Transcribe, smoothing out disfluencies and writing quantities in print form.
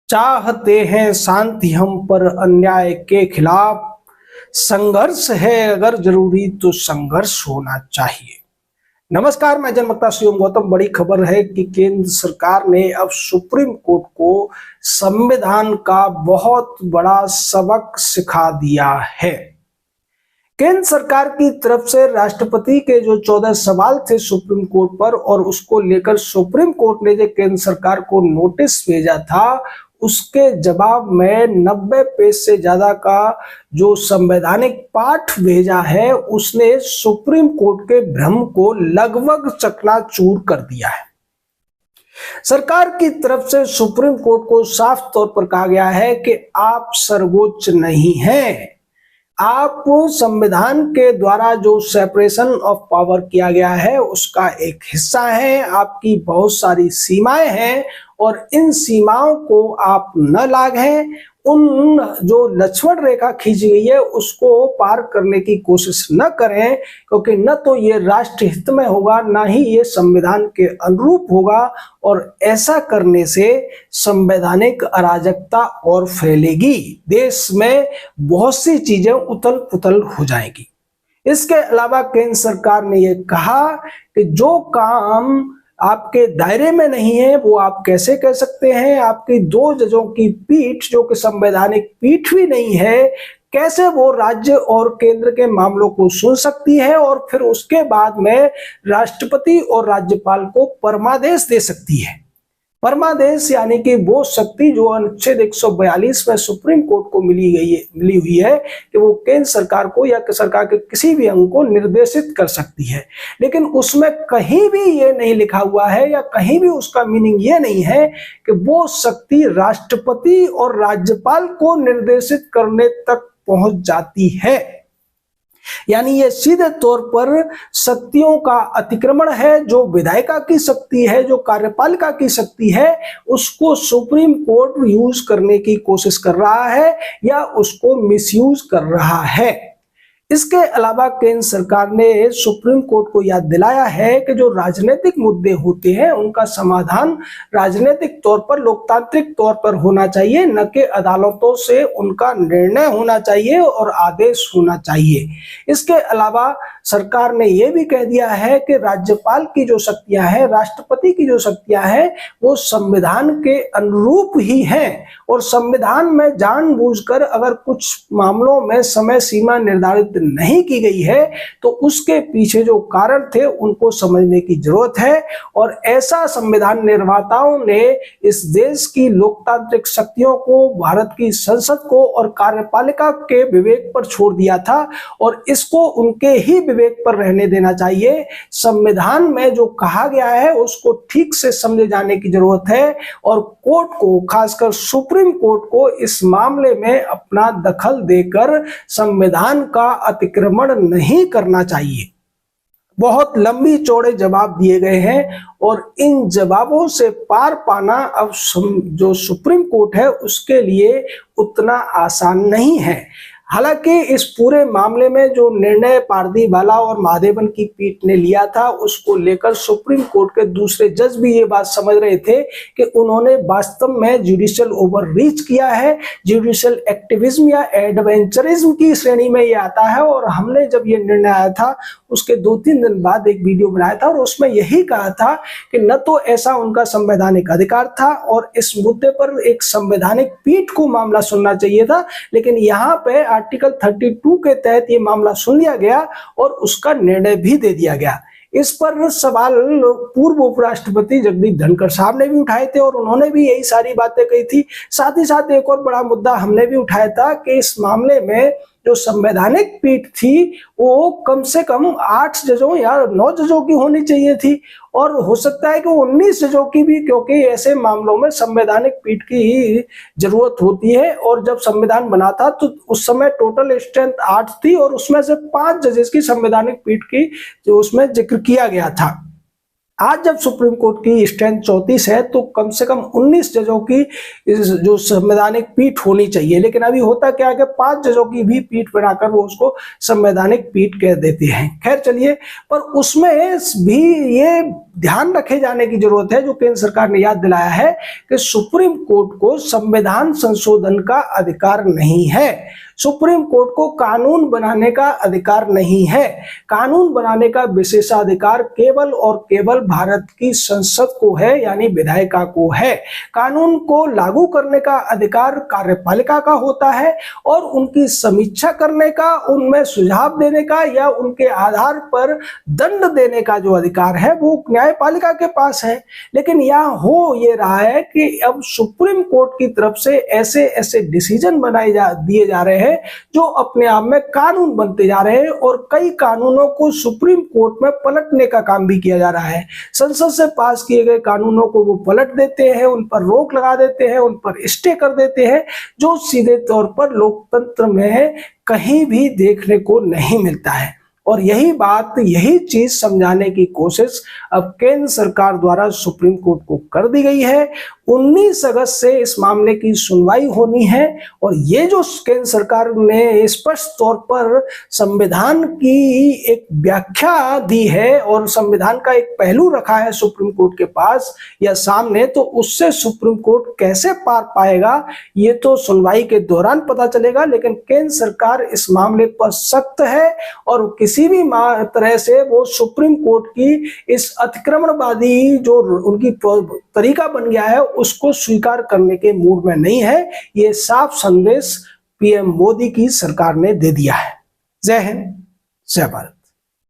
चाहते हैं शांति हम पर अन्याय के खिलाफ। संघर्ष है अगर जरूरी तो संघर्ष होना चाहिए। नमस्कार, मैं जनवक्ता शिवम गौतम। बड़ी खबर है कि केंद्र सरकार ने अब सुप्रीम कोर्ट को संविधान का बहुत बड़ा सबक सिखा दिया है। केंद्र सरकार की तरफ से राष्ट्रपति के जो 14 सवाल थे सुप्रीम कोर्ट पर, और उसको लेकर सुप्रीम कोर्ट ने जो केंद्र सरकार को नोटिस भेजा था, उसके जवाब में 90 पेज से ज्यादा का जो संवैधानिक पाठ भेजा है, उसने सुप्रीम कोर्ट के भ्रम को लगभग चकनाचूर कर दिया है। सरकार की तरफ से सुप्रीम कोर्ट को साफ तौर पर कहा गया है कि आप सर्वोच्च नहीं हैं। आप संविधान के द्वारा जो सेपरेशन ऑफ पावर किया गया है उसका एक हिस्सा है। आपकी बहुत सारी सीमाएं हैं और इन सीमाओं को आप न लांघें। उन जो लक्ष्मण रेखा खींची गई है उसको पार करने की कोशिश न करें, क्योंकि न तो ये राष्ट्र हित में होगा, ना ही ये संविधान के अनुरूप होगा, और ऐसा करने से संवैधानिक अराजकता और फैलेगी। देश में बहुत सी चीजें उथल पुथल हो जाएगी। इसके अलावा केंद्र सरकार ने यह कहा कि जो काम आपके दायरे में नहीं है वो आप कैसे कह सकते हैं। आपकी 2 जजों की पीठ, जो कि संवैधानिक पीठ भी नहीं है, कैसे वो राज्य और केंद्र के मामलों को सुन सकती है और फिर उसके बाद में राष्ट्रपति और राज्यपाल को परमादेश दे सकती है। परमादेश यानी कि वो शक्ति जो अनुच्छेद 142 में सुप्रीम कोर्ट को मिली हुई है कि वो केंद्र सरकार को या सरकार के किसी भी अंग को निर्देशित कर सकती है। लेकिन उसमें कहीं भी ये नहीं लिखा हुआ है या कहीं भी उसका मीनिंग ये नहीं है कि वो शक्ति राष्ट्रपति और राज्यपाल को निर्देशित करने तक पहुंच जाती है। यानी ये सीधे तौर पर शक्तियों का अतिक्रमण है। जो विधायिका की शक्ति है, जो कार्यपालिका की शक्ति है, उसको सुप्रीम कोर्ट यूज करने की कोशिश कर रहा है या उसको मिसयूज कर रहा है। इसके अलावा केंद्र सरकार ने सुप्रीम कोर्ट को याद दिलाया है कि जो राजनीतिक मुद्दे होते हैं उनका समाधान राजनीतिक तौर पर, लोकतांत्रिक तौर पर होना चाहिए, न कि अदालतों से उनका निर्णय होना चाहिए और आदेश होना चाहिए। इसके अलावा सरकार ने यह भी कह दिया है कि राज्यपाल की जो शक्तियां हैं, राष्ट्रपति की जो शक्तियां हैं, वो संविधान के अनुरूप ही हैं, और संविधान में जानबूझकर अगर कुछ मामलों में समय सीमा निर्धारित नहीं की गई है तो उसके पीछे जो कारण थे उनको समझने की जरूरत है। और ऐसा संविधान निर्माताओं ने इस देश की लोकतांत्रिक शक्तियों को, भारत की संसद को और कार्यपालिका के विवेक पर छोड़ दिया था, और इसको उनके ही विवेक पर रहने देना चाहिए। संविधान में जो कहा गया है उसको ठीक से समझे जाने की जरूरत है, और कोर्ट को, खासकर सुप्रीम कोर्ट को, इस मामले में अपना दखल देकर संविधान का अतिक्रमण नहीं करना चाहिए। बहुत लंबी चौड़े जवाब दिए गए हैं और इन जवाबों से पार पाना अब जो सुप्रीम कोर्ट है उसके लिए उतना आसान नहीं है। हालांकि इस पूरे मामले में जो निर्णय पारदीवाला और महादेवन की पीठ ने लिया था उसको लेकर सुप्रीम कोर्ट के दूसरे जज भी ये बात समझ रहे थे कि उन्होंने वास्तव में जुडिशियल ओवररीच किया है। जुडिशियल एक्टिविज्म या एडवेंचरिज्म की श्रेणी में ये आता है, और हमने जब ये निर्णय आया था उसके 2-3 दिन बाद एक वीडियो बनाया था और उसमें यही कहा था कि न तो ऐसा उनका संवैधानिक अधिकार था और इस मुद्दे पर एक संवैधानिक पीठ को मामला सुनना चाहिए था, लेकिन यहाँ पे आर्टिकल 32 के तहत ये मामला सुन लिया गया और उसका निर्णय भी दे दिया गया। इस पर सवाल पूर्व उपराष्ट्रपति जगदीप धनखड़ साहब ने भी उठाए थे और उन्होंने भी यही सारी बातें कही थी। साथ ही साथ एक और बड़ा मुद्दा हमने भी उठाया था कि इस मामले में जो संवैधानिक पीठ थी वो कम से कम 8 जजों या 9 जजों की होनी चाहिए थी, और हो सकता है कि 19 जजों की भी, क्योंकि ऐसे मामलों में संवैधानिक पीठ की ही जरूरत होती है। और जब संविधान बना था तो उस समय टोटल स्ट्रेंथ 8 थी और उसमें से 5 जजेस की संवैधानिक पीठ की जो उसमें जिक्र किया गया था। आज जब सुप्रीम कोर्ट की स्ट्रेंथ 34 है तो कम से कम 19 जजों की जो संवैधानिक पीठ होनी चाहिए, लेकिन अभी होता क्या है कि 5 जजों की भी पीठ बनाकर वो उसको संवैधानिक पीठ कह देते हैं। खैर चलिए, पर उसमें भी ये ध्यान रखे जाने की जरूरत है, जो केंद्र सरकार ने याद दिलाया है कि सुप्रीम कोर्ट को संविधान संशोधन का अधिकार नहीं है, सुप्रीम कोर्ट को कानून बनाने का अधिकार नहीं है। कानून बनाने का विशेषाधिकार केवल और केवल भारत की संसद को है, यानी विधायिका को है। कानून को लागू करने का अधिकार कार्यपालिका का होता है और उनकी समीक्षा करने का, उनमें सुझाव देने का या उनके आधार पर दंड देने का जो अधिकार है वो न्यायपालिका के पास है। लेकिन यह हो ये रहा है कि अब सुप्रीम कोर्ट की तरफ से ऐसे ऐसे डिसीजन दिए जा रहे हैं जो अपने आप में कानून बनते जा रहे हैं और कई कानूनों को सुप्रीम कोर्ट में पलटने का काम भी किया जा रहा है। संसद से पास किए गए कानूनों को वो पलट देते हैं, उन पर रोक लगा देते हैं, उन पर स्टे कर देते हैं, जो सीधे तौर पर लोकतंत्र में कहीं भी देखने को नहीं मिलता है। और यही चीज समझाने की कोशिश अब केंद्र सरकार द्वारा सुप्रीम कोर्ट को कर दी गई है। 19 अगस्त से इस मामले की सुनवाई होनी है और ये जो केंद्र सरकार ने स्पष्ट तौर पर संविधान की एक व्याख्या दी है और संविधान का एक पहलू रखा है सुप्रीम कोर्ट के पास या सामने, तो उससे सुप्रीम कोर्ट कैसे पार पाएगा ये तो सुनवाई के दौरान पता चलेगा। लेकिन केंद्र सरकार इस मामले पर सख्त है और किसी भी तरह से वो सुप्रीम कोर्ट की इस अतिक्रमणवादी जो उनकी तरीका बन गया है उसको स्वीकार करने के मूड में नहीं है। ये साफ संदेश पीएम मोदी की सरकार ने दे दिया है। जय हिंद, जय भारत।